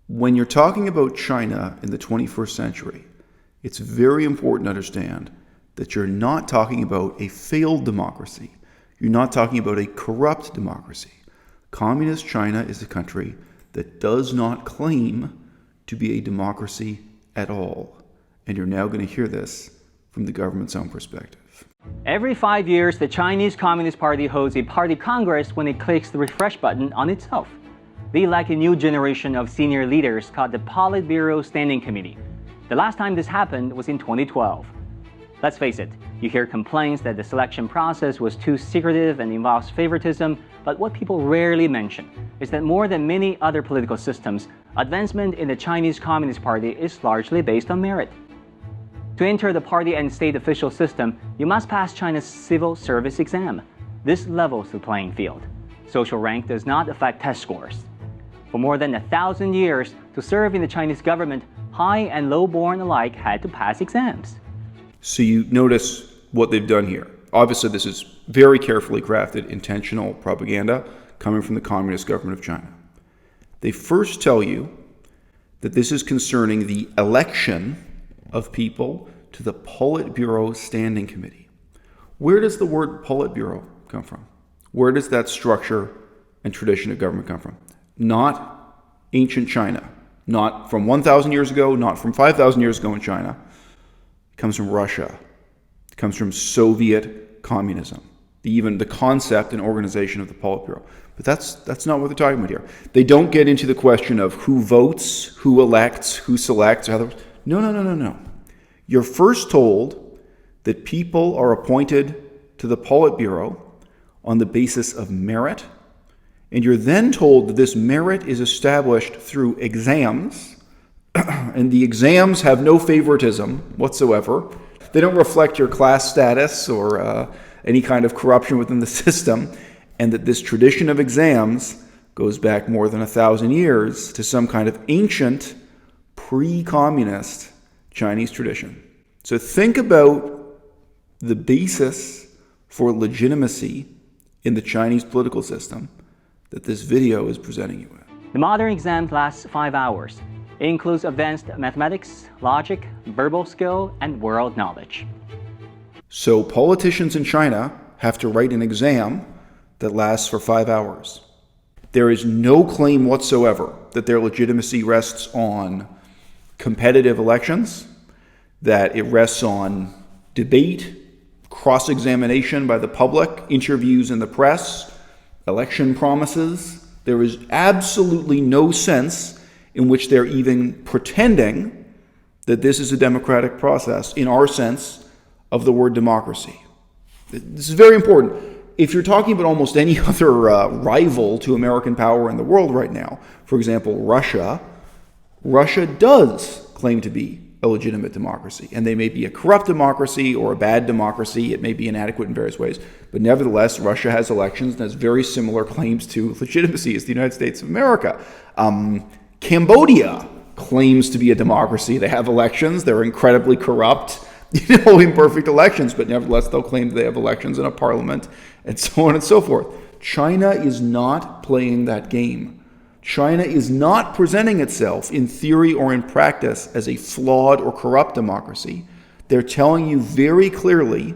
When you're talking about China in the 21st century, it's very important to understand that you're not talking about a failed democracy. You're not talking about a corrupt democracy. Communist China is a country that does not claim to be a democracy at all. And you're now going to hear this from the government's own perspective. Every 5 years, the Chinese Communist Party holds a party congress when it clicks the refresh button on itself. They elect a new generation of senior leaders called the Politburo Standing Committee. The last time this happened was in 2012. Let's face it, you hear complaints that the selection process was too secretive and involves favoritism, but what people rarely mention is that more than many other political systems, advancement in the Chinese Communist Party is largely based on merit. To enter the party and state official system, you must pass China's civil service exam. This levels the playing field. Social rank does not affect test scores. For more than 1,000 years, to serve in the Chinese government, high and low-born alike had to pass exams. So you notice what they've done here. Obviously, this is very carefully crafted, intentional propaganda coming from the Communist government of China. They first tell you that this is concerning the election of people to the Politburo Standing Committee. Where does the word Politburo come from? Where does that structure and tradition of government come from? Not ancient China, not from 1,000 years ago, not from 5,000 years ago in China. It comes from Russia. It comes from Soviet communism. Even the concept and organization of the Politburo. But that's not what they're talking about here. They don't get into the question of who votes, who elects, who selects. No. You're first told that people are appointed to the Politburo on the basis of merit, and you're then told that this merit is established through exams, and the exams have no favoritism whatsoever. They don't reflect your class status or any kind of corruption within the system, and that this tradition of exams goes back more than 1,000 years to some kind of ancient, pre-communist Chinese tradition. So think about the basis for legitimacy in the Chinese political system that this video is presenting you with. The modern exam lasts 5 hours. It includes advanced mathematics, logic, verbal skill, and world knowledge. So politicians in China have to write an exam that lasts for 5 hours. There is no claim whatsoever that their legitimacy rests on competitive elections, that it rests on debate, cross-examination by the public, interviews in the press, election promises. There is absolutely no sense in which they're even pretending that this is a democratic process in our sense of the word democracy. This is very important. If you're talking about almost any other rival to American power in the world right now, for example, Russia does claim to be a legitimate democracy. And they may be a corrupt democracy or a bad democracy. It may be inadequate in various ways. But nevertheless, Russia has elections and has very similar claims to legitimacy as the United States of America. Cambodia claims to be a democracy. They have elections. They're incredibly corrupt, imperfect elections, but nevertheless, they'll claim they have elections in a parliament, and so on and so forth. China is not playing that game. China is not presenting itself in theory or in practice as a flawed or corrupt democracy. They're telling you very clearly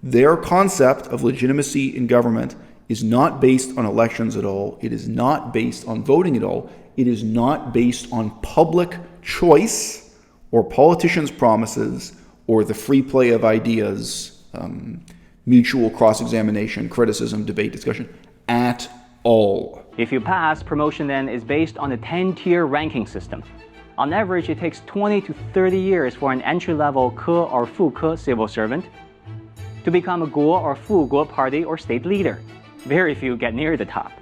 their concept of legitimacy in government is not based on elections at all. It is not based on voting at all. It is not based on public choice or politicians' promises or the free play of ideas, mutual cross-examination, criticism, debate, discussion, at all. If you pass, promotion then is based on a 10-tier ranking system. On average, it takes 20 to 30 years for an entry-level Ke or Fu Ke civil servant to become a Guo or Fu Guo party or state leader. Very few get near the top.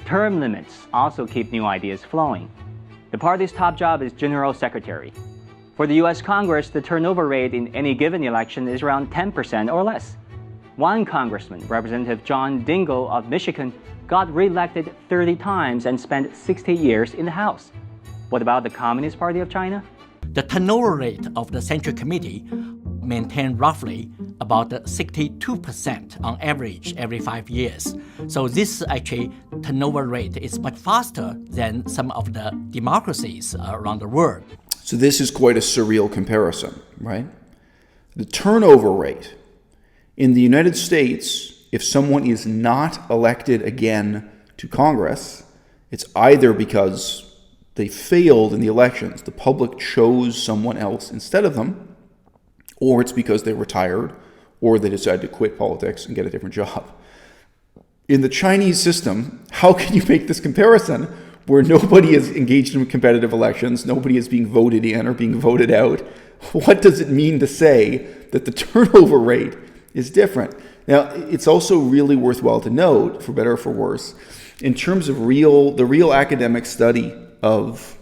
Term limits also keep new ideas flowing. The party's top job is General Secretary. For the US Congress, the turnover rate in any given election is around 10% or less. One congressman, Representative John Dingell of Michigan, got re-elected 30 times and spent 60 years in the House. What about the Communist Party of China? The turnover rate of the Central Committee maintain roughly about 62% on average every 5 years. So this actually turnover rate is much faster than some of the democracies around the world. So this is quite a surreal comparison, right? The turnover rate in the United States, if someone is not elected again to Congress, it's either because they failed in the elections, the public chose someone else instead of them, or it's because they retired, or they decided to quit politics and get a different job. In the Chinese system, how can you make this comparison where nobody is engaged in competitive elections, nobody is being voted in or being voted out? What does it mean to say that the turnover rate is different? Now, it's also really worthwhile to note, for better or for worse, in terms of the real academic study of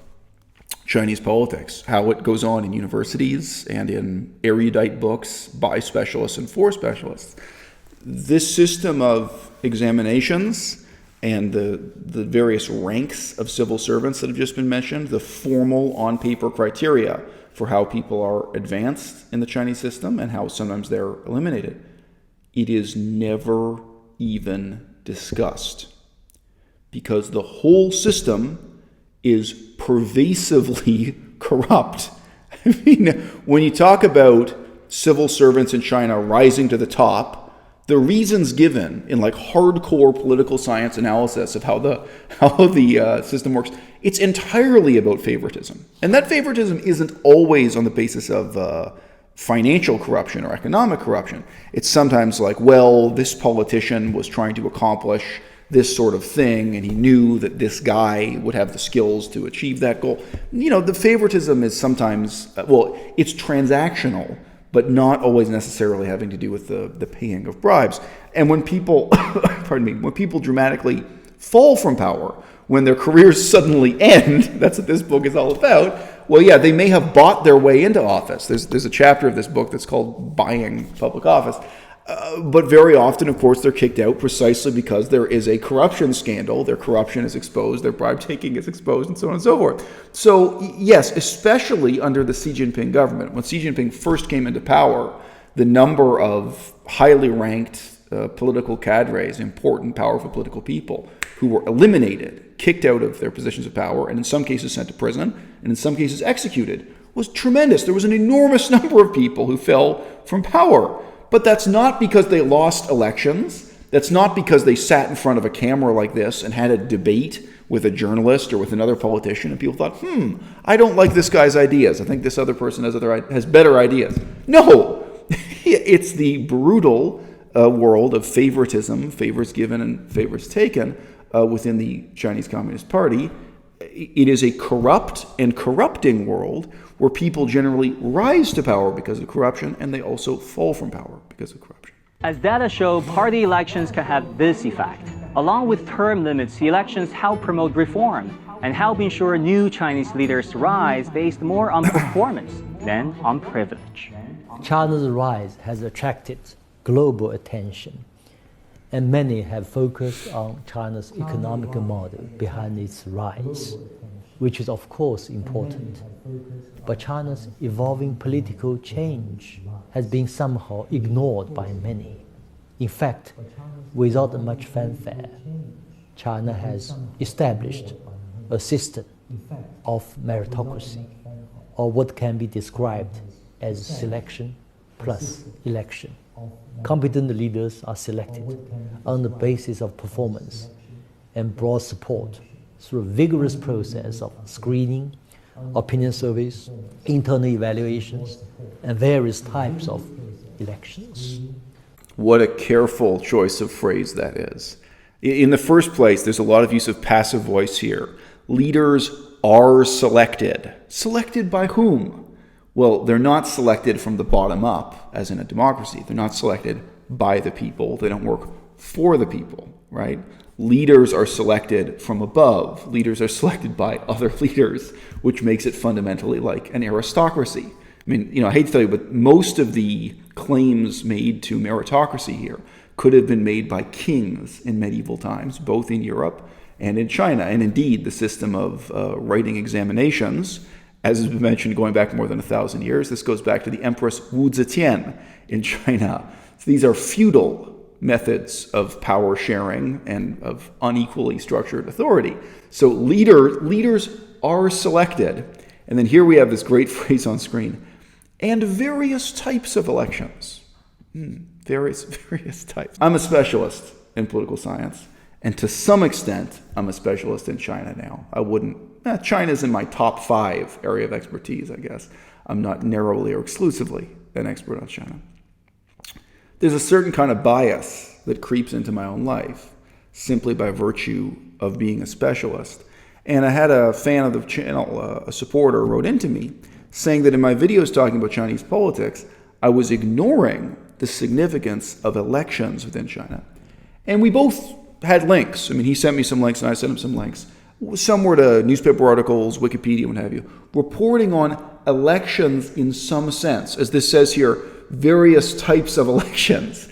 Chinese politics, how it goes on in universities and in erudite books by specialists and for specialists. This system of examinations and the various ranks of civil servants that have just been mentioned, the formal on-paper criteria for how people are advanced in the Chinese system and how sometimes they're eliminated, it is never even discussed because the whole system is pervasively corrupt. I mean, when you talk about civil servants in China rising to the top, the reasons given in like hardcore political science analysis of how the system works, it's entirely about favoritism. And that favoritism isn't always on the basis of financial corruption or economic corruption. It's sometimes like, well, this politician was trying to accomplish this sort of thing, and he knew that this guy would have the skills to achieve that goal. You know, the favoritism is sometimes, it's transactional, but not always necessarily having to do with the paying of bribes. And when people, when people dramatically fall from power, when their careers suddenly end, that's what this book is all about, well, yeah, they may have bought their way into office. There's a chapter of this book that's called Buying Public Office. But very often, of course, they're kicked out precisely because there is a corruption scandal. Their corruption is exposed, their bribe taking is exposed, and so on and so forth. So, yes, especially under the Xi Jinping government. When Xi Jinping first came into power, the number of highly ranked political cadres, important, powerful political people, who were eliminated, kicked out of their positions of power, and in some cases sent to prison, and in some cases executed, was tremendous. There was an enormous number of people who fell from power. But that's not because they lost elections. That's not because they sat in front of a camera like this and had a debate with a journalist or with another politician and people thought, I don't like this guy's ideas. I think this other person has better ideas. No, it's the brutal world of favoritism, favors given and favors taken within the Chinese Communist Party. It is a corrupt and corrupting world where people generally rise to power because of corruption and they also fall from power because of corruption. As data show, party elections can have this effect. Along with term limits, elections help promote reform and help ensure new Chinese leaders rise based more on performance than on privilege. China's rise has attracted global attention, and many have focused on China's economic model behind its rise, which is of course important. But China's evolving political change has been somehow ignored by many. In fact, without much fanfare, China has established a system of meritocracy, or what can be described as selection plus election. Competent leaders are selected on the basis of performance and broad support through a vigorous process of screening, opinion surveys, internal evaluations, and various types of elections. What a careful choice of phrase that is. In the first place, there's a lot of use of passive voice here. Leaders are selected. Selected by whom? Well, they're not selected from the bottom up, as in a democracy. They're not selected by the people. They don't work for the people, right? Leaders are selected from above. Leaders are selected by other leaders, which makes it fundamentally like an aristocracy. I mean, I hate to tell you, but most of the claims made to meritocracy here could have been made by kings in medieval times, both in Europe and in China. And indeed, the system of writing examinations as has been mentioned, going back more than 1,000 years. This goes back to the Empress Wu Zetian in China. So these are feudal methods of power sharing and of unequally structured authority. So leaders are selected. And then here we have this great phrase on screen, and various types of elections. Various types. I'm a specialist in political science, and to some extent, I'm a specialist in China now. China's in my top 5 area of expertise, I guess. I'm not narrowly or exclusively an expert on China. There's a certain kind of bias that creeps into my own life simply by virtue of being a specialist. And I had a fan of the channel, a supporter, wrote into me saying that in my videos talking about Chinese politics, I was ignoring the significance of elections within China. And we both had links. I mean, he sent me some links and I sent him some links. Some were to newspaper articles, Wikipedia, what have you, reporting on elections in some sense. As this says here, various types of elections.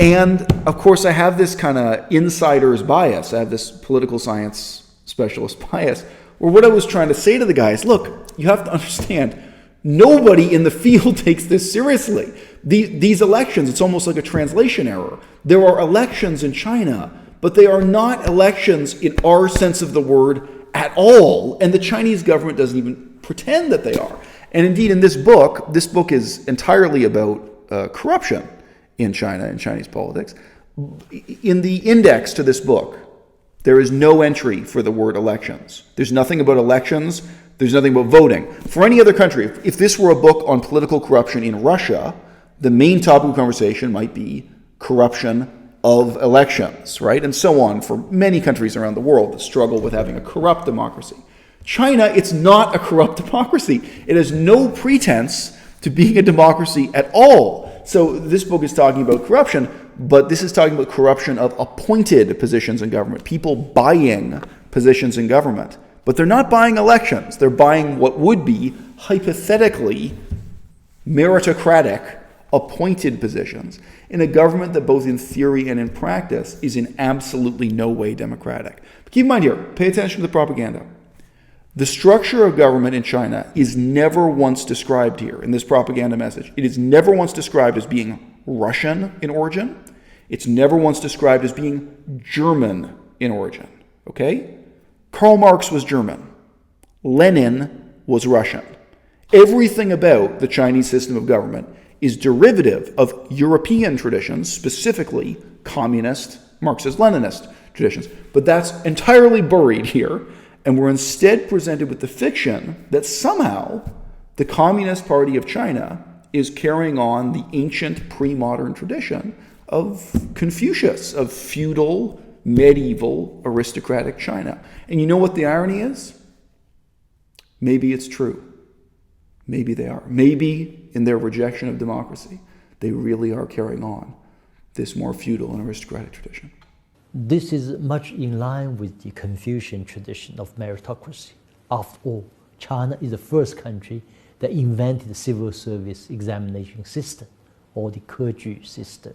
And of course, I have this kind of insider's bias. I have this political science specialist bias, where what I was trying to say to the guys, look, you have to understand, nobody in the field takes this seriously. These elections, it's almost like a translation error. There are elections in China, but they are not elections in our sense of the word at all. And the Chinese government doesn't even pretend that they are. And indeed, in this book is entirely about corruption in China and Chinese politics. In the index to this book, there is no entry for the word elections. There's nothing about elections. There's nothing about voting. For any other country, if this were a book on political corruption in Russia, the main topic of conversation might be corruption of elections, right? And so on for many countries around the world that struggle with having a corrupt democracy. China, it's not a corrupt democracy. It has no pretense to being a democracy at all. So this book is talking about corruption, but this is talking about corruption of appointed positions in government, people buying positions in government. But they're not buying elections. They're buying what would be, hypothetically, meritocratic appointed positions in a government that both in theory and in practice is in absolutely no way democratic. But keep in mind here, pay attention to the propaganda. The structure of government in China is never once described here in this propaganda message. It is never once described as being Russian in origin. It's never once described as being German in origin. Okay? Karl Marx was German. Lenin was Russian. Everything about the Chinese system of government is derivative of European traditions, specifically communist, Marxist-Leninist traditions. But that's entirely buried here, and we're instead presented with the fiction that somehow the Communist Party of China is carrying on the ancient pre-modern tradition of Confucius, of feudal, medieval, aristocratic China. And you know what the irony is? Maybe it's true. Maybe they are. Maybe in their rejection of democracy, they really are carrying on this more feudal and aristocratic tradition. This is much in line with the Confucian tradition of meritocracy. After all, China is the first country that invented the civil service examination system, or the 科举 system.